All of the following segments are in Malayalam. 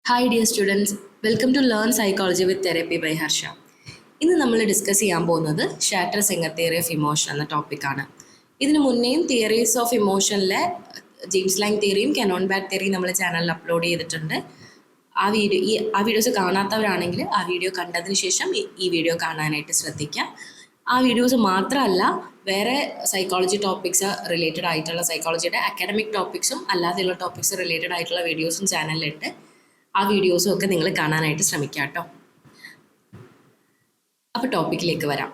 Hi dear students, welcome to learn psychology with therapy by Harsha. ഇന്ന് നമ്മൾ ഡിസ്കസ് ചെയ്യാൻ പോകുന്നത് Schachter Singer theory of emotion എന്ന ടോപ്പിക്കാണ്. ഇതിനു മുന്നേയും തിയറീസ് ഓഫ് ഇമോഷനിലെ ജെയിംസ് ലാങ് തിയറിയും കനോൺ ബാറ്റ് തിയറിയും നമ്മൾ ചാനലിൽ അപ്ലോഡ് ചെയ്തിട്ടുണ്ട്. ആ വീഡിയോസ് കാണാത്തവരാണെങ്കിൽ ആ വീഡിയോ കണ്ടതിന് ശേഷം ഈ വീഡിയോ കാണാനായിട്ട് ശ്രദ്ധിക്കാം. ആ വീഡിയോസ് മാത്രമല്ല, വേറെ സൈക്കോളജി ടോപ്പിക്സ് റിലേറ്റഡ് ആയിട്ടുള്ള സൈക്കോളജിയുടെ അക്കാഡമിക് ടോപ്പിക്സും അല്ലാതെയുള്ള ടോപ്പിക്സ് റിലേറ്റഡ് ആയിട്ടുള്ള വീഡിയോസും ചാനലിലുണ്ട്. ആ വീഡിയോസും ഒക്കെ നിങ്ങൾ കാണാനായിട്ട് ശ്രമിക്കുക കേട്ടോ. അപ്പോൾ ടോപ്പിക്കിലേക്ക് വരാം.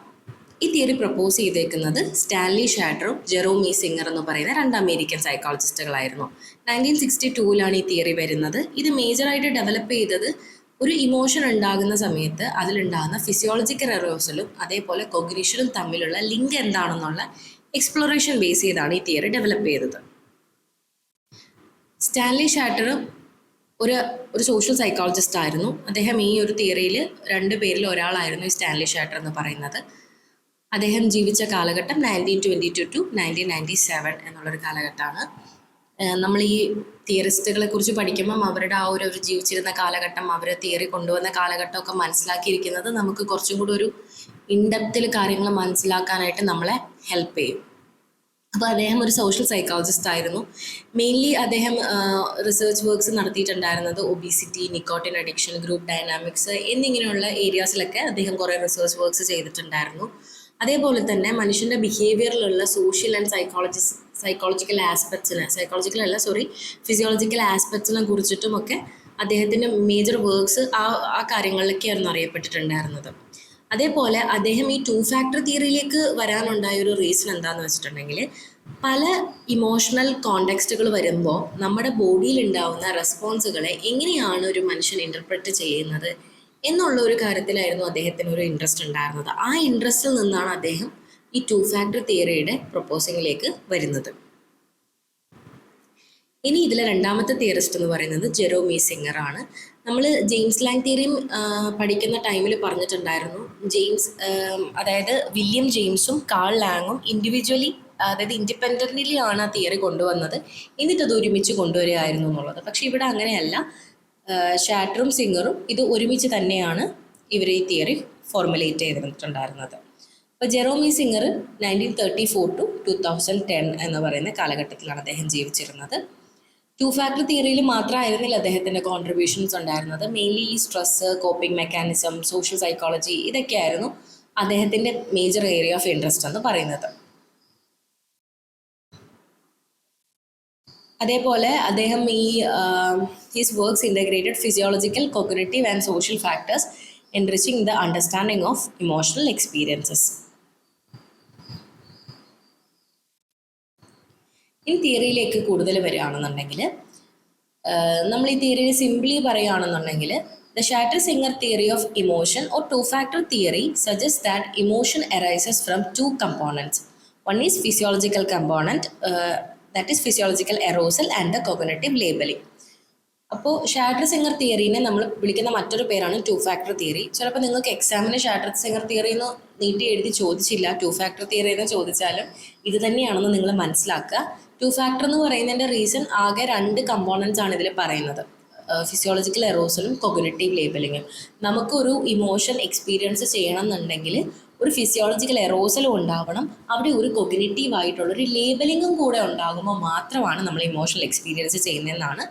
ഈ തിയറി പ്രപ്പോസ് ചെയ്തേക്കുന്നത് സ്റ്റാൻലി ഷാറ്ററും ജെറോമി സിംഗർ എന്ന് പറയുന്ന രണ്ട് അമേരിക്കൻ സൈക്കോളജിസ്റ്റുകളായിരുന്നു. 1962 ഈ തിയറി വരുന്നത്. ഇത് മേജറായിട്ട് ഡെവലപ്പ് ചെയ്തത് ഒരു ഇമോഷൻ ഉണ്ടാകുന്ന സമയത്ത് അതിലുണ്ടാകുന്ന ഫിസിയോളജിക്കൽ എറോസലും അതേപോലെ കൊഗ്നിഷനും തമ്മിലുള്ള ലിങ്ക് എന്താണെന്നുള്ള എക്സ്പ്ലോറേഷൻ ബേസ് ചെയ്താണ് ഈ തിയറി ഡെവലപ്പ് ചെയ്തത്. സ്റ്റാൻലി ഷാറ്റർ ഒരു സോഷ്യൽ സൈക്കോളജിസ്റ്റ് ആയിരുന്നു. അദ്ദേഹം ഈ ഒരു തിയറിയിൽ രണ്ട് പേരിൽ ഒരാളായിരുന്നു ഈ സ്റ്റാൻലി ഷാറ്റർ എന്ന് പറയുന്നത്. അദ്ദേഹം ജീവിച്ച കാലഘട്ടം 1922 to 1997 എന്നുള്ളൊരു കാലഘട്ടമാണ്. നമ്മൾ ഈ തിയറിസ്റ്റുകളെ കുറിച്ച് പഠിക്കുമ്പം അവരുടെ ആ ഒരു ജീവിച്ചിരുന്ന കാലഘട്ടം, അവർ തിയറി കൊണ്ടുവന്ന കാലഘട്ടമൊക്കെ മനസ്സിലാക്കിയിരിക്കുന്നത് നമുക്ക് കുറച്ചും കൂടി ഒരു ഇൻഡെപ്തിൽ കാര്യങ്ങൾ മനസ്സിലാക്കാനായിട്ട് നമ്മളെ ഹെൽപ്പ് ചെയ്യും. അപ്പോൾ അദ്ദേഹം ഒരു സോഷ്യൽ സൈക്കോളജിസ്റ്റ് ആയിരുന്നു. മെയിൻലി അദ്ദേഹം റിസർച്ച് വർക്ക്സ് നടത്തിയിട്ടുണ്ടായിരുന്നത് obesity, nicotine addiction, group dynamics എന്നിങ്ങനെയുള്ള ഏരിയാസിലൊക്കെ അദ്ദേഹം കുറേ റിസർച്ച് വർക്ക്സ് ചെയ്തിട്ടുണ്ടായിരുന്നു. അതേപോലെ തന്നെ മനുഷ്യൻ്റെ ബിഹേവിയറിലുള്ള സോഷ്യൽ ആൻഡ് ഫിസിയോളജിക്കൽ ആസ്പെക്ട്സിനെ കുറിച്ചിട്ടുമൊക്കെ അദ്ദേഹത്തിൻ്റെ മേജർ വർക്ക്സ് ആ കാര്യങ്ങളിലൊക്കെയായിരുന്നു അറിയപ്പെട്ടിട്ടുണ്ടായിരുന്നത്. അതേപോലെ അദ്ദേഹം ഈ 2 ഫാക്ടർ തിയറിയിലേക്ക് വരാനുണ്ടായ ഒരു റീസൺ എന്താണെന്ന് വെച്ചിട്ടുണ്ടെങ്കിൽ, പല ഇമോഷണൽ കോണ്ടെക്സ്റ്റുകൾ വരുമ്പോൾ നമ്മുടെ ബോഡിയിൽ ഉണ്ടാവുന്ന റെസ്പോൺസുകളെ എങ്ങനെയാണ് ഒരു മനുഷ്യൻ ഇൻ്റർപ്രറ്റ് ചെയ്യുന്നത് എന്നുള്ള ഒരു കാര്യത്തിലായിരുന്നു അദ്ദേഹത്തിന് ഒരു ഇൻട്രസ്റ്റ് ഉണ്ടായിരുന്നത്. ആ ഇൻട്രസ്റ്റിൽ നിന്നാണ് അദ്ദേഹം ഈ 2 ഫാക്ടർ തിയറിയുടെ പ്രൊപ്പോസിങ്ങിലേക്ക് വരുന്നത്. ഇനി ഇതിലെ രണ്ടാമത്തെ തിയറിസ്റ്റ് എന്ന് പറയുന്നത് ജെറോമി സിംഗർ ആണ്. നമ്മൾ ജെയിംസ് ലാങ് തിയറിയും പഠിക്കുന്ന ടൈമിൽ പറഞ്ഞിട്ടുണ്ടായിരുന്നു, അതായത് വില്യം ജെയിംസും കാൾ ലാങ്ങും ഇൻഡിവിജ്വലി, അതായത് ഇൻഡിപെൻഡൻ്റ്ലി ആണ് ആ തിയറി കൊണ്ടുവന്നത്, എന്നിട്ട് അത് ഒരുമിച്ച് കൊണ്ടുവരികയായിരുന്നു എന്നുള്ളത്. പക്ഷെ ഇവിടെ അങ്ങനെയല്ല. ഷാറ്ററും സിംഗറും ഇത് ഒരുമിച്ച് തന്നെയാണ് ഇവർ ഈ തിയറി ഫോർമുലേറ്റ് ചെയ്തിട്ടുണ്ടായിരുന്നത്. അപ്പോൾ ജെറോമി സിംഗർ 1934 to 2010 എന്ന് പറയുന്ന കാലഘട്ടത്തിലാണ് അദ്ദേഹം ജീവിച്ചിരുന്നത്. 2 ഫാക്ടർ തിയറിയിൽ മാത്രമായിരുന്നില്ല അദ്ദേഹത്തിൻ്റെ കോൺട്രിബ്യൂഷൻസ് ഉണ്ടായിരുന്നത്. മെയിൻലി ഈ stress, coping mechanism, social psychology, ഇതൊക്കെയായിരുന്നു അദ്ദേഹത്തിൻ്റെ മേജർ ഏരിയ ഓഫ് ഇൻട്രസ്റ്റ് എന്ന് പറയുന്നത്. അതേപോലെ അദ്ദേഹം his works integrated physiological, cognitive and social factors enriching the understanding of emotional experiences. ഈ തിയറിയിലേക്ക് കൂടുതൽ വരികയാണെന്നുണ്ടെങ്കിൽ, നമ്മൾ ഈ തിയറിയെ സിംപ്ലി പറയുകയാണെന്നുണ്ടെങ്കിൽ, the shatter Singer theory of emotion or 2 factor theory suggest that emotion arises from 2 components. One is physiological component, that is physiological arousal and the cognitive labeling. അപ്പോൾ ഷാറ്റർ സിംഗർ തിയറീനെ നമ്മൾ വിളിക്കുന്ന മറ്റൊരു പേരാണ് 2 ഫാക്ടർ തിയറി. ചിലപ്പോൾ നിങ്ങൾക്ക് എക്സാമിന് ഷാറ്റർ സിംഗർ തിയറി എന്ന് നീട്ടി എഴുതി ചോദിച്ചില്ല, 2 ഫാക്ടർ തിയറി എന്ന് ചോദിച്ചാലും ഇത് തന്നെയാണെന്ന് നിങ്ങൾ മനസ്സിലാക്കുക. 2 ഫാക്ടർ എന്ന് പറയുന്നതിൻ്റെ റീസൺ ആകെ 2 കമ്പോണൻസ് ആണ് ഇതിൽ പറയുന്നത്, ഫിസിയോളജിക്കൽ എറോസലും കോഗ്നിറ്റീവ് ലേബലിങ്ങും. നമുക്കൊരു ഇമോഷൻ എക്സ്പീരിയൻസ് ചെയ്യണം എന്നുണ്ടെങ്കിൽ ഒരു ഫിസിയോളജിക്കൽ എറോസലും ഉണ്ടാവണം, അവിടെ ഒരു കോഗ്നിറ്റീവ് ആയിട്ടുള്ളൊരു ലേബലിങ്ങും കൂടെ ഉണ്ടാകുമ്പോൾ മാത്രമാണ് നമ്മൾ ഇമോഷണൽ എക്സ്പീരിയൻസ് ചെയ്യുന്നതെന്നാണ്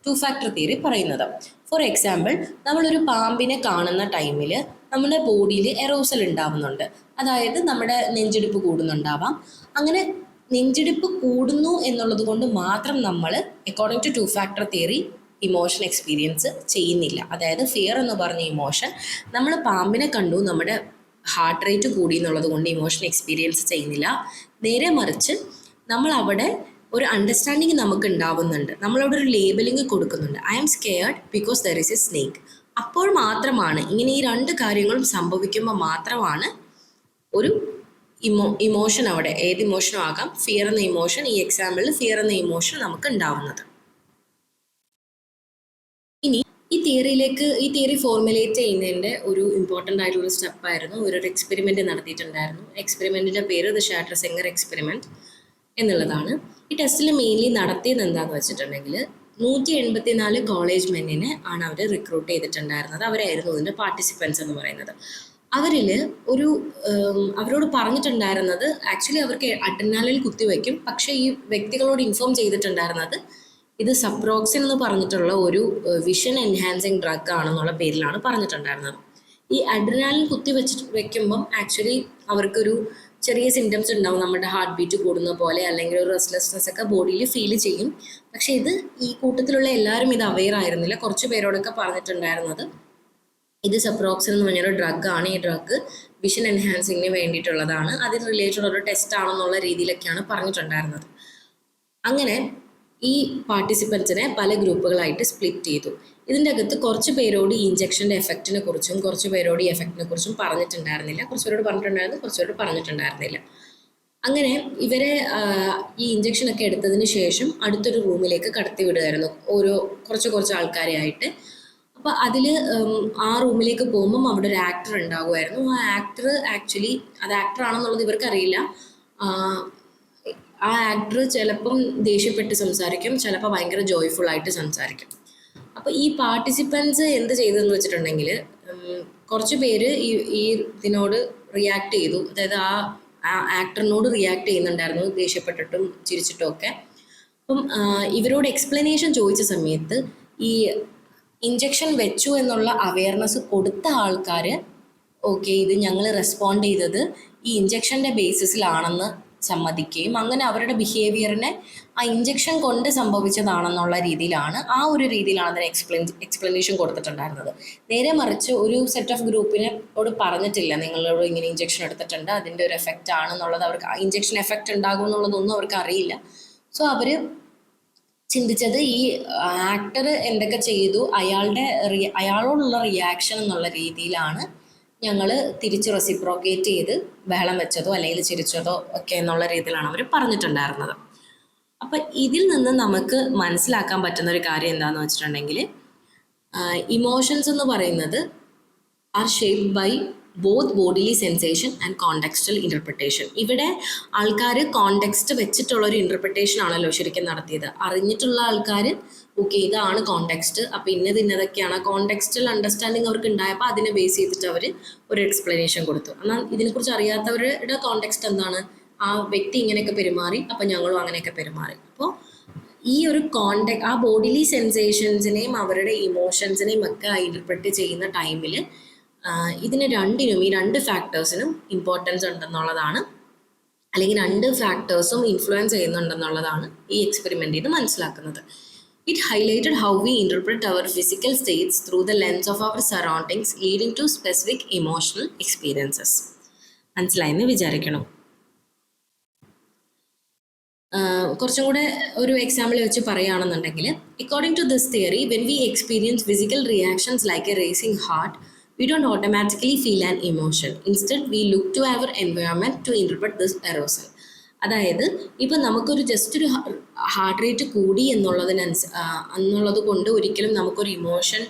2 ഫാക്ടർ തിയറി പറയുന്നത്. ഫോർ എക്സാമ്പിൾ, നമ്മളൊരു പാമ്പിനെ കാണുന്ന ടൈമിൽ നമ്മുടെ ബോഡിയിൽ എറോസൽ ഉണ്ടാവുന്നുണ്ട്, അതായത് നമ്മുടെ നെഞ്ചിടിപ്പ് കൂടുന്നുണ്ടാവാം. അങ്ങനെ നെഞ്ചിടിപ്പ് കൂടുന്നു എന്നുള്ളത് കൊണ്ട് മാത്രം നമ്മൾ according to 2 factor theory emotion experience ചെയ്യുന്നില്ല. അതായത് ഫിയർ എന്ന് പറഞ്ഞ ഇമോഷൻ, നമ്മൾ പാമ്പിനെ കണ്ടു, നമ്മുടെ ഹാർട്ട് റേറ്റ് കൂടി എന്നുള്ളത് കൊണ്ട് ഇമോഷൻ എക്സ്പീരിയൻസ് ചെയ്യുന്നില്ല. നേരെ മറിച്ച് നമ്മൾ അവിടെ ഒരു അണ്ടർസ്റ്റാൻഡിങ് നമുക്ക് ഉണ്ടാവുന്നുണ്ട്, നമ്മളവിടെ ഒരു ലേബലിംഗ് കൊടുക്കുന്നുണ്ട്, I am scared because there is a snake. അപ്പോൾ മാത്രമാണ്, ഇങ്ങനെ ഈ 2 കാര്യങ്ങളും സംഭവിക്കുമ്പോൾ മാത്രമാണ് ഒരു ഇമോഷൻ, അവിടെ ഏത് ഇമോഷനും ആകാം, ഫിയർ എന്ന ഇമോഷൻ, ഈ എക്സാമ്പിളിൽ ഫിയർ എന്ന ഇമോഷൻ നമുക്ക് ഉണ്ടാവുന്നത്. ഇനി ഈ തിയറി ഫോർമുലേറ്റ് ചെയ്യുന്നതിൻ്റെ ഒരു ഇമ്പോർട്ടൻ്റ് ആയിട്ടുള്ള സ്റ്റെപ്പായിരുന്നു, ഒരു എക്സ്പെരിമെൻറ്റ് നടത്തിയിട്ടുണ്ടായിരുന്നു. എക്സ്പെരിമെൻറ്റിൻ്റെ പേര് ദ ഷാറ്റർ സിംഗർ എക്സ്പെരിമെൻറ്റ് എന്നുള്ളതാണ്. ഈ ടെസ്റ്റിൽ മെയിൻലി നടത്തിയത് എന്താണെന്ന് വെച്ചിട്ടുണ്ടെങ്കിൽ, 184 കോളേജ് മെന്നിനെ ആണ് അവർ റിക്രൂട്ട് ചെയ്തിട്ടുണ്ടായിരുന്നത്. അവരായിരുന്നു ഇതിൻ്റെ പാർട്ടിസിപ്പൻസ് എന്ന് പറയുന്നത്. അവരിൽ ഒരു അവരോട് പറഞ്ഞിട്ടുണ്ടായിരുന്നത് ആക്ച്വലി അവർക്ക് അഡ്രിനാലിൻ കുത്തിവെക്കും, പക്ഷേ ഈ വ്യക്തികളോട് ഇൻഫോം ചെയ്തിട്ടുണ്ടായിരുന്നത് ഇത് സപ്രോക്സിൻ എന്ന് പറഞ്ഞിട്ടുള്ള ഒരു വിഷൻ എൻഹാൻസിങ് ഡ്രഗ് ആണെന്നുള്ള പേരിലാണ് പറഞ്ഞിട്ടുണ്ടായിരുന്നത്. ഈ അഡ്രിനാലിൻ വെക്കുമ്പം ആക്ച്വലി അവർക്കൊരു ചെറിയ സിംറ്റംസ് ഉണ്ടാവും. നമ്മുടെ ഹാർട്ട് ബീറ്റ് കൂടുന്ന പോലെ അല്ലെങ്കിൽ ഒരു റെസ്റ്റ്ലെസ്നെസ് ഒക്കെ ബോഡിയിൽ ഫീൽ ചെയ്യും. പക്ഷേ ഇത് ഈ കൂട്ടത്തിലുള്ള എല്ലാവരും ഇത് അവെയർ ആയിരുന്നില്ല. കുറച്ച് പേരോടൊക്കെ പറഞ്ഞിട്ടുണ്ടായിരുന്നത് ഇത് സപ്രോക്സിൻ എന്ന് പറഞ്ഞൊരു ഡ്രഗാണ്. ഈ ഡ്രഗ് വിഷൻ എൻഹാൻസിങ്ങിന് വേണ്ടിയിട്ടുള്ളതാണ്, അതിന് റിലേറ്റഡ് ഒരു ടെസ്റ്റ് ആണെന്നുള്ള രീതിയിലൊക്കെയാണ് പറഞ്ഞിട്ടുണ്ടായിരുന്നത്. അങ്ങനെ ഈ പാർട്ടിസിപ്പൻസിനെ പല ഗ്രൂപ്പുകളായിട്ട് സ്പ്ലിറ്റ് ചെയ്തു. ഇതിൻ്റെ അകത്ത് കുറച്ച് പേരോട് ഈ ഇഞ്ചക്ഷൻ്റെ എഫക്റ്റിനെ കുറിച്ചും കുറച്ച് പേരോട് ഈ എഫക്റ്റിനെ കുറിച്ചും പറഞ്ഞിട്ടുണ്ടായിരുന്നില്ല. കുറച്ച് പേരോട് പറഞ്ഞിട്ടുണ്ടായിരുന്നു, കുറച്ച് പേരോട് പറഞ്ഞിട്ടുണ്ടായിരുന്നില്ല. അങ്ങനെ ഇവരെ ഈ ഇഞ്ചക്ഷനൊക്കെ എടുത്തതിന് ശേഷം അടുത്തൊരു റൂമിലേക്ക് കടത്തി വിടുമായിരുന്നു, കുറച്ച് ആൾക്കാരെ ആയിട്ട്. അപ്പോൾ അതിൽ ആ റൂമിലേക്ക് പോകുമ്പം അവിടെ ഒരു ആക്ടർ ഉണ്ടാകുമായിരുന്നു. ആ ആക്ടർ ആക്ച്വലി അത് ആക്ടർ ആണെന്നുള്ളത് ഇവർക്കറിയില്ല. ആ ആക്ടർ ചിലപ്പം ദേഷ്യപ്പെട്ട് സംസാരിക്കും, ചിലപ്പോൾ ഭയങ്കര ജോയ്ഫുൾ ആയിട്ട് സംസാരിക്കും. അപ്പോൾ ഈ പാർട്ടിസിപ്പൻസ് എന്ത് ചെയ്തതെന്ന് വെച്ചിട്ടുണ്ടെങ്കിൽ കുറച്ച് പേര് ഈ ഇതിനോട് റിയാക്ട് ചെയ്തു. അതായത് ആ ആക്ടറിനോട് റിയാക്ട് ചെയ്യുന്നുണ്ടായിരുന്നു, ദേഷ്യപ്പെട്ടിട്ടും ചിരിച്ചിട്ടും ഒക്കെ. അപ്പം ഇവരോട് എക്സ്പ്ലനേഷൻ ചോദിച്ച സമയത്ത് ഈ ഇഞ്ചക്ഷൻ വെച്ചു എന്നുള്ള അവയർനെസ് കൊടുത്ത ആൾക്കാർ ഓക്കെ ഇത് ഞങ്ങൾ റെസ്പോണ്ട് ചെയ്തത് ഈ ഇഞ്ചക്ഷൻ്റെ ബേസിസിലാണെന്ന് സമ്മതിക്കുകയും അങ്ങനെ അവരുടെ ബിഹേവിയറിനെ ആ ഇഞ്ചക്ഷൻ കൊണ്ട് സംഭവിച്ചതാണെന്നുള്ള രീതിയിലാണ് അതിന് എക്സ്പ്ലനേഷൻ കൊടുത്തിട്ടുണ്ടായിരുന്നത്. നേരെ മറിച്ച് ഒരു സെറ്റ് ഓഫ് ഗ്രൂപ്പിനോട് പറഞ്ഞിട്ടില്ല നിങ്ങളോട് ഇങ്ങനെ ഇഞ്ചക്ഷൻ എടുത്തിട്ടുണ്ട് അതിൻ്റെ ഒരു എഫക്റ്റ് ആണെന്നുള്ളത്. അവർക്ക് ആ ഇഞ്ചക്ഷൻ എഫക്റ്റ് ഉണ്ടാകും എന്നുള്ളതൊന്നും അവർക്ക് അറിയില്ല. സോ അവർ ചിന്തിച്ചത് ഈ ആക്ടർ എന്തൊക്കെ ചെയ്തു അയാളോടുള്ള റിയാക്ഷൻ എന്നുള്ള രീതിയിലാണ് ഞങ്ങൾ തിരിച്ച് റെസിപ്രോക്കേറ്റ് ചെയ്ത് ബഹളം വെച്ചതോ അല്ലെങ്കിൽ ചിരിച്ചതോ ഒക്കെ എന്നുള്ള രീതിയിലാണ് അവർ പറഞ്ഞിട്ടുണ്ടായിരുന്നത്. അപ്പം ഇതിൽ നിന്ന് നമുക്ക് മനസ്സിലാക്കാൻ പറ്റുന്ന ഒരു കാര്യം എന്താണെന്ന് വെച്ചിട്ടുണ്ടെങ്കിൽ ഇമോഷൻസ് എന്ന് പറയുന്നത് are shaped by both bodily sensation and contextual interpretation. ഇവിടെ ആൾക്കാർ കോണ്ടെക്സ്റ്റ് വെച്ചിട്ടുള്ളൊരു ഇൻ്റർപ്രിട്ടേഷൻ ആണല്ലോ ശരിക്കും നടത്തിയത്. അറിഞ്ഞിട്ടുള്ള ആൾക്കാർ ഓക്കെ ഇതാണ് കോണ്ടെക്സ്റ്റ്, അപ്പോൾ ഇന്നതൊക്കെയാണ് കോണ്ടെക്സ്റ്റൽ അണ്ടർസ്റ്റാൻഡിങ് അവർക്ക് ഉണ്ടായപ്പോൾ അതിനെ ബേസ് ചെയ്തിട്ട് അവർ ഒരു എക്സ്പ്ലനേഷൻ കൊടുത്തു. എന്നാൽ ഇതിനെക്കുറിച്ച് അറിയാത്തവരുടെ കോണ്ടെക്സ്റ്റ് എന്താണ്, ആ വ്യക്തി ഇങ്ങനെയൊക്കെ പെരുമാറി അപ്പോൾ ഞങ്ങളും അങ്ങനെയൊക്കെ പെരുമാറി. അപ്പോൾ ഈ ഒരു ആ ബോഡിലി സെൻസേഷൻസിനെയും അവരുടെ ഇമോഷൻസിനെയും ഒക്കെ ഇൻ്റർപ്രറ്റ് ചെയ്യുന്ന ടൈമിൽ ഇതിന് ഈ രണ്ട് ഫാക്ടേഴ്സിനും ഇമ്പോർട്ടൻസ് ഉണ്ടെന്നുള്ളതാണ്, അല്ലെങ്കിൽ രണ്ട് ഫാക്ടേഴ്സും ഇൻഫ്ലുവൻസ് ചെയ്യുന്നുണ്ടെന്നുള്ളതാണ് ഈ എക്സ്പെരിമെൻ്റ് ചെയ്ത് മനസ്സിലാക്കുന്നത്. It highlighted how we interpret our physical states through the lens of our surroundings, leading to specific emotional experiences. മനസ്സിലായെന്ന് വിചാരിക്കണം. കുറച്ചും കൂടെ ഒരു എക്സാമ്പിൾ വെച്ച് പറയുകയാണെന്നുണ്ടെങ്കിൽ according to this theory when we experience physical reactions like a racing heart we don't automatically feel an emotion. Instead, we look to our environment to interpret this arousal. അതായത് ഇപ്പം നമുക്കൊരു ജസ്റ്റ് ഒരു ഹാർട്ട് റേറ്റ് കൂടി എന്നുള്ളത് കൊണ്ട് ഒരിക്കലും നമുക്കൊരു ഇമോഷൻ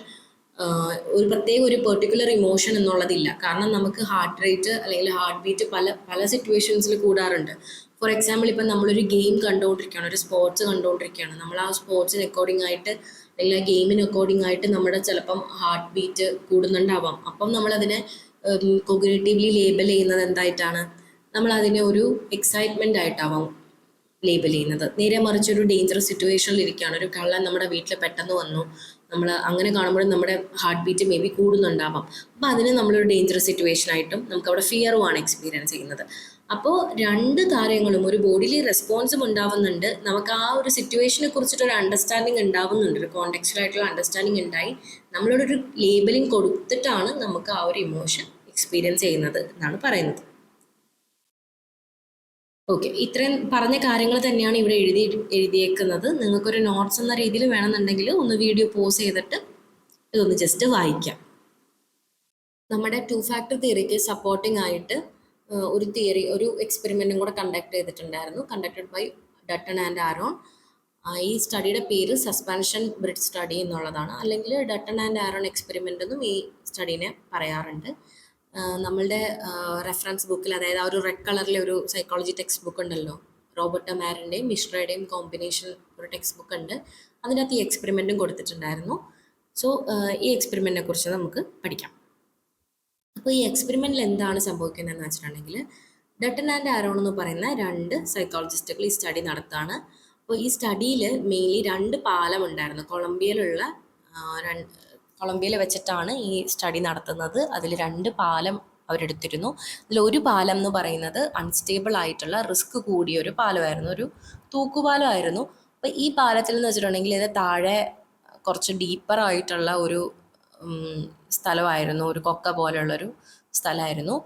ഒരു പ്രത്യേക ഒരു പെർട്ടിക്കുലർ ഇമോഷൻ എന്നുള്ളതില്ല. കാരണം നമുക്ക് ഹാർട്ട് റേറ്റ് അല്ലെങ്കിൽ ഹാർട്ട് ബീറ്റ് പല സിറ്റുവേഷൻസിൽ കൂടാറുണ്ട്. ഫോർ എക്സാമ്പിൾ ഇപ്പം നമ്മളൊരു ഗെയിം കണ്ടുകൊണ്ടിരിക്കുകയാണ്, ഒരു സ്പോർട്സ് കണ്ടുകൊണ്ടിരിക്കുകയാണ്, നമ്മൾ ആ സ്പോർട്സിന് അക്കോർഡിംഗ് ആയിട്ട് അല്ലെങ്കിൽ ആ ഗെയിമിന് അക്കോർഡിംഗ് ആയിട്ട് നമ്മുടെ ചിലപ്പം ഹാർട്ട് ബീറ്റ് കൂടുന്നുണ്ടാവാം. അപ്പം നമ്മളതിനെ കോഗ്നിറ്റീവ്ലി ലേബൽ ചെയ്യുന്നത് എന്തായിട്ടാണ്, നമ്മളതിനെ ഒരു എക്സൈറ്റ്മെൻ്റ് ആയിട്ടാവാം ലേബൽ ചെയ്യുന്നത്. നേരെ മറിച്ച് ഒരു ഡേഞ്ചറസ് സിറ്റുവേഷനിൽ ഇരിക്കുകയാണ്, ഒരു കള്ളൻ നമ്മുടെ വീട്ടിൽ പെട്ടെന്ന് വന്നു, നമ്മൾ അങ്ങനെ കാണുമ്പോഴും നമ്മുടെ ഹാർട്ട് ബീറ്റ് മേ ബി കൂടുന്നുണ്ടാവാം. അപ്പോൾ അതിന് നമ്മളൊരു ഡേഞ്ചറസ് സിറ്റുവേഷൻ ആയിട്ടും നമുക്കവിടെ ഫിയറുമാണ് എക്സ്പീരിയൻസ് ചെയ്യുന്നത്. അപ്പോൾ രണ്ട് കാര്യങ്ങളും, ഒരു ബോഡിയിൽ റെസ്പോൺസും ഉണ്ടാവുന്നുണ്ട്, നമുക്ക് ആ ഒരു സിറ്റുവേഷനെ കുറിച്ചിട്ടൊരു അണ്ടർസ്റ്റാൻഡിങ് ഉണ്ടാവുന്നുണ്ട്, ഒരു കോണ്ടെക്സ്റ്റുവലായിട്ടുള്ള അണ്ടർസ്റ്റാൻഡിങ് ഉണ്ടായി നമ്മളോടൊരു ലേബലിംഗ് കൊടുത്തിട്ടാണ് നമുക്ക് ആ ഒരു ഇമോഷൻ എക്സ്പീരിയൻസ് ചെയ്യുന്നത് എന്നാണ് പറയുന്നത്. ഓക്കെ, ഇത്രയും പറഞ്ഞ കാര്യങ്ങൾ തന്നെയാണ് ഇവിടെ എഴുതിയേക്കുന്നത്. നിങ്ങൾക്കൊരു നോട്ട്സ് എന്ന രീതിയിൽ വേണമെന്നുണ്ടെങ്കിൽ ഒന്ന് വീഡിയോ പോസ് ചെയ്തിട്ട് ഇതൊന്ന് ജസ്റ്റ് വായിക്കാം. നമ്മുടെ 2 ഫാക്ടർ തിയറിക്ക് സപ്പോർട്ടിംഗ് ആയിട്ട് ഒരു എക്സ്പെരിമെൻറ്റും കൂടെ കണ്ടക്ട് ചെയ്തിട്ടുണ്ടായിരുന്നു, conducted by Dutton and Aron. ഈ സ്റ്റഡിയുടെ പേര് സസ്പെൻഷൻ ബ്രിഡ്ജ് സ്റ്റഡി എന്നുള്ളതാണ്, അല്ലെങ്കിൽ ഡട്ടൺ ആൻഡ് ആരോൺ എക്സ്പെരിമെൻ്റ് എന്നും ഈ സ്റ്റഡീനെ പറയാറുണ്ട്. നമ്മളുടെ റെഫറൻസ് ബുക്കിൽ, അതായത് ആ ഒരു റെഡ് കളറിലെ ഒരു സൈക്കോളജി ടെക്സ്റ്റ് ബുക്ക് ഉണ്ടല്ലോ, റോബർട്ട് മാരിൻ്റെയും മിശ്രയുടെയും കോമ്പിനേഷൻ ഒരു ടെക്സ്റ്റ് ബുക്ക് ഉണ്ട്, അതിനകത്ത് ഈ എക്സ്പെരിമെൻറ്റും കൊടുത്തിട്ടുണ്ടായിരുന്നു. സോ ഈ എക്സ്പെരിമെൻറ്റിനെ കുറിച്ച് നമുക്ക് പഠിക്കാം. അപ്പോൾ ഈ എക്സ്പെരിമെൻറ്റിൽ എന്താണ് സംഭവിക്കുന്നതെന്ന് വെച്ചിട്ടുണ്ടെങ്കിൽ, ഡട്ടൺ ആൻഡ് ആരോൺ എന്ന് പറയുന്ന 2 സൈക്കോളജിസ്റ്റുകൾ ഈ സ്റ്റഡി നടത്താണ്. അപ്പോൾ ഈ സ്റ്റഡിയിൽ മെയിൻലി 2 പാലം ഉണ്ടായിരുന്നു. കൊളംബിയയിൽ വെച്ചിട്ടാണ് ഈ സ്റ്റഡി നടത്തുന്നത്. അതിൽ 2 പാലം അവരെടുത്തിരുന്നു. അതിലൊരു പാലം എന്ന് പറയുന്നത് അൺസ്റ്റേബിൾ ആയിട്ടുള്ള റിസ്ക് കൂടിയ ഒരു പാലമായിരുന്നു, ഒരു തൂക്കുപാലമായിരുന്നു. അപ്പോൾ ഈ പാലത്തിൽ എന്ന് വെച്ചിട്ടുണ്ടെങ്കിൽ ഇതിന് താഴെ കുറച്ച് ഡീപ്പറായിട്ടുള്ള ഒരു സ്ഥലമായിരുന്നു, ഒരു കൊക്ക പോലെയുള്ളൊരു സ്ഥലമായിരുന്നു.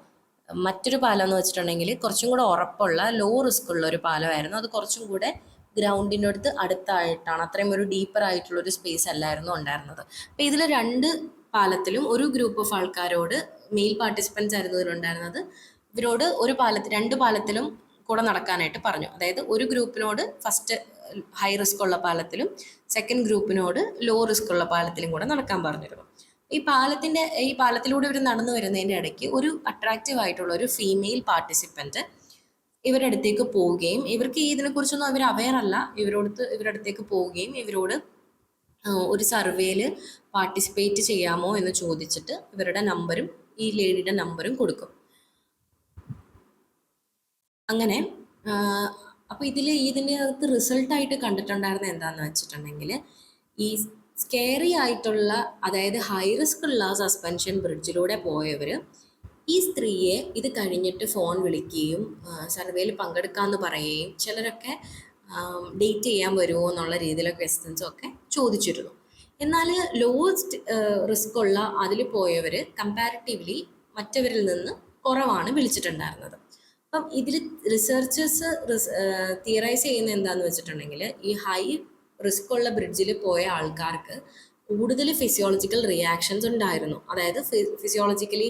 മറ്റൊരു പാലം എന്ന് വെച്ചിട്ടുണ്ടെങ്കിൽ കുറച്ചും കൂടെ ഉറപ്പുള്ള ലോ റിസ്ക് ഉള്ള ഒരു പാലമായിരുന്നു. അത് കുറച്ചും കൂടെ ഗ്രൗണ്ടിൻ്റെ അടുത്തായിട്ടാണ്, അത്രയും ഒരു ഡീപ്പർ ആയിട്ടുള്ള ഒരു സ്പേസ് അല്ലായിരുന്നു ഉണ്ടായിരുന്നത്. അപ്പോൾ ഇതിൽ 2 പാലത്തിലും ഒരു ഗ്രൂപ്പ് ഓഫ് ആൾക്കാരോട്, മെയിൽ പാർട്ടിസിപ്പൻസ് ആയിരുന്നു ഇതിലുണ്ടായിരുന്നത്, ഇവരോട് 2 പാലത്തിലും കൂടെ നടക്കാനായിട്ട് പറഞ്ഞു. അതായത് ഒരു ഗ്രൂപ്പിനോട് ഫസ്റ്റ് ഹൈ റിസ്ക് ഉള്ള പാലത്തിലും സെക്കൻഡ് ഗ്രൂപ്പിനോട് ലോ റിസ്ക് ഉള്ള പാലത്തിലും കൂടെ നടക്കാൻ പറഞ്ഞിരുന്നു. ഈ പാലത്തിലൂടെ ഇവർ നടന്നു വരുന്നതിൻ്റെ ഇടയ്ക്ക് ഒരു അട്രാക്റ്റീവ് ആയിട്ടുള്ള ഒരു ഫീമെയിൽ പാർട്ടിസിപ്പൻറ്റ് ഇവരുടെ അടുത്തേക്ക് പോവുകയും, ഇവർക്ക് ഇതിനെക്കുറിച്ചൊന്നും അവർ അവെയർ അല്ല, ഇവരുടെ അടുത്തേക്ക് പോവുകയും ഇവരോട് ഒരു സർവേയിൽ പാർട്ടിസിപ്പേറ്റ് ചെയ്യാമോ എന്ന് ചോദിച്ചിട്ട് ഇവരുടെ നമ്പറും ഈ ലേഡിയുടെ നമ്പറും കൊടുക്കും. അങ്ങനെ അപ്പോൾ ഇതിൻ്റെ അകത്ത് റിസൾട്ടായിട്ട് കണ്ടിട്ടുണ്ടായിരുന്നത് എന്താണെന്ന് വെച്ചിട്ടുണ്ടെങ്കിൽ, ഈ സ്കെയറി ആയിട്ടുള്ള, അതായത് ഹൈ റിസ്ക് ഉള്ള സസ്പെൻഷൻ ബ്രിഡ്ജിലൂടെ പോയവർ ഈ സ്ത്രീയെ ഇത് കഴിഞ്ഞിട്ട് ഫോൺ വിളിക്കുകയും സർവേയിൽ പങ്കെടുക്കാമെന്ന് പറയുകയും, ചിലരൊക്കെ ഡേറ്റ് ചെയ്യാൻ വരുമോ എന്നുള്ള രീതിയിലുള്ള ക്വസ്റ്റ്യൻസും ഒക്കെ ചോദിച്ചിരുന്നു. എന്നാൽ ലോ റിസ്ക് ഉള്ള അതിൽ പോയവർ കമ്പാരിറ്റീവ്ലി മറ്റവരിൽ നിന്ന് കുറവാണ് വിളിച്ചിട്ടുണ്ടായിരുന്നത്. അപ്പം ഇതിൽ റിസർച്ചേഴ്സ് തിയറൈസ് ചെയ്യുന്ന എന്താണെന്ന് വെച്ചിട്ടുണ്ടെങ്കിൽ, ഈ ഹൈ റിസ്ക് ഉള്ള ബ്രിഡ്ജിൽ പോയ ആൾക്കാർക്ക് കൂടുതൽ ഫിസിയോളജിക്കൽ റിയാക്ഷൻസ് ഉണ്ടായിരുന്നു. അതായത് ഫിസിയോളജിക്കലി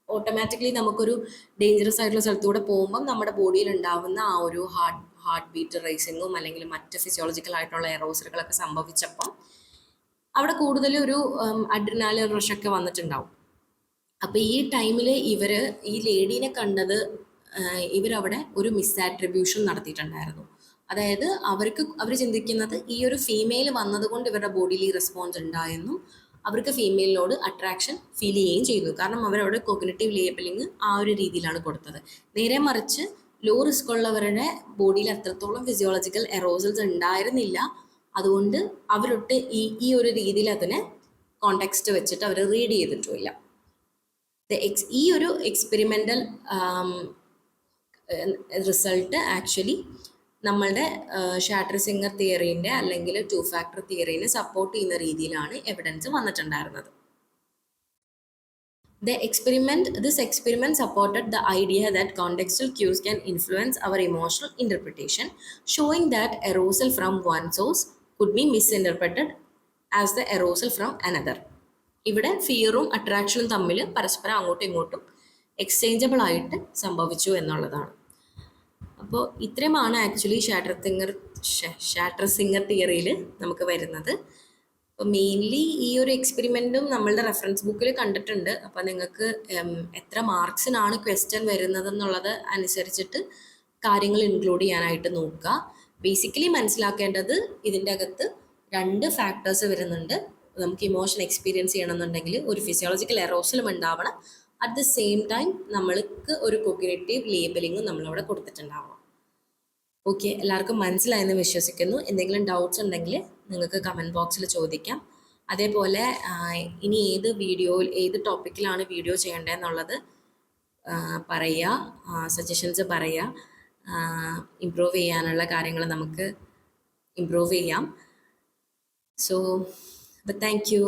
ഓട്ടോമാറ്റിക്കലി നമുക്കൊരു ഡേഞ്ചറസ് ആയിട്ടുള്ള സ്ഥലത്തൂടെ പോകുമ്പം നമ്മുടെ ബോഡിയിൽ ഉണ്ടാവുന്ന ആ ഒരു ഹാർട്ട് ബീറ്റ് റേസിങ്ങും അല്ലെങ്കിൽ മറ്റ് ഫിസിയോളജിക്കൽ ആയിട്ടുള്ള എറോസലുകളൊക്കെ സംഭവിച്ചപ്പം അവിടെ കൂടുതൽ ഒരു അഡ്രിനാലിൻ റഷൊക്കെ വന്നിട്ടുണ്ടാവും. അപ്പോൾ ഈ ടൈമിൽ ഈ ലേഡീനെ കണ്ടത്, ഇവരവിടെ ഒരു മിസ്ആട്രിബ്യൂഷൻ നടത്തിയിട്ടുണ്ടായിരുന്നു. അതായത് അവർ ചിന്തിക്കുന്നത് ഈ ഒരു ഫീമെയിൽ വന്നതുകൊണ്ട് ഇവരുടെ ബോഡിയിൽ ഈ റെസ്പോൺസ് ഉണ്ടായെന്നും അവർക്ക് ഫീമെയിലിനോട് അട്രാക്ഷൻ ഫീൽ ചെയ്യുകയും ചെയ്തു. കാരണം അവരവിടെ കോഗ്നിറ്റീവ് ലേബലിങ് ആ ഒരു രീതിയിലാണ് കൊടുത്തത്. നേരെ മറിച്ച് ലോ റിസ്ക് ഉള്ളവരുടെ ബോഡിയിൽ അത്രത്തോളം ഫിസിയോളജിക്കൽ എറോസൽസ് ഉണ്ടായിരുന്നില്ല. അതുകൊണ്ട് അവരൊട്ട് ഈ ഒരു രീതിയിൽ അതിനെ കോണ്ടെക്സ്റ്റ് വെച്ചിട്ട് അവർ റീഡ് ചെയ്തിട്ടുമില്ല. ഈ ഒരു എക്സ്പെരിമെൻ്റൽ റിസൾട്ട് ആക്ച്വലി നമ്മളുടെ ഷാറ്റർ-സിംഗർ തിയറീൻ്റെ അല്ലെങ്കിൽ 2 ഫാക്ടർ തിയറീനെ സപ്പോർട്ട് ചെയ്യുന്ന രീതിയിലാണ് എവിഡൻസ് വന്നിട്ടുണ്ടായിരുന്നത്. This experiment supported the idea that contextual cues can influence our emotional interpretation, showing that arousal from one source could be misinterpreted as the arousal from another. ഇവിടെ ഫിയറും അട്രാക്ഷനും തമ്മിൽ പരസ്പരം അങ്ങോട്ടും ഇങ്ങോട്ടും എക്സ്ചേഞ്ചബിൾ ആയിട്ട് സംഭവിച്ചു എന്നുള്ളതാണ്. അപ്പോൾ ഇത്രയുമാണ് ആക്ച്വലി ഷാറ്റർ-സിംഗർ തിയറിയിൽ നമുക്ക് വരുന്നത്. അപ്പോൾ മെയിൻലി ഈ ഒരു എക്സ്പെരിമെൻറ്റും നമ്മളുടെ റെഫറൻസ് ബുക്കിൽ കണ്ടിട്ടുണ്ട്. അപ്പോൾ നിങ്ങൾക്ക് എത്ര മാർക്സിനാണ് ക്വസ്റ്റ്യൻ വരുന്നതെന്നുള്ളത് അനുസരിച്ചിട്ട് കാര്യങ്ങൾ ഇൻക്ലൂഡ് ചെയ്യാനായിട്ട് നോക്കുക. ബേസിക്കലി മനസ്സിലാക്കേണ്ടത് ഇതിൻ്റെ അകത്ത് 2 ഫാക്ടേഴ്സ് വരുന്നുണ്ട്. നമുക്ക് ഇമോഷൻ എക്സ്പീരിയൻസ് ചെയ്യണമെന്നുണ്ടെങ്കിൽ ഒരു ഫിസിയോളജിക്കൽ എറോസലും ഉണ്ടാവണം, അറ്റ് ദ സെയിം ടൈം നമ്മൾക്ക് ഒരു കോഗ്നിറ്റീവ് ലേബലിങ്ങും നമ്മളവിടെ കൊടുത്തിട്ടുണ്ടാവണം. ഓക്കെ, എല്ലാവർക്കും മനസ്സിലായെന്ന് വിശ്വസിക്കുന്നു. എന്തെങ്കിലും ഡൗട്ട്സ് ഉണ്ടെങ്കിൽ നിങ്ങൾക്ക് കമൻറ്റ് ബോക്സിൽ ചോദിക്കാം. അതേപോലെ ഇനി ഏത് ടോപ്പിക്കിലാണ് വീഡിയോ ചെയ്യേണ്ടതെന്നുള്ളത് പറയുക, സജഷൻസ് പറയുക. ഇമ്പ്രൂവ് ചെയ്യാനുള്ള കാര്യങ്ങൾ നമുക്ക് ഇമ്പ്രൂവ് ചെയ്യാം. So thank you.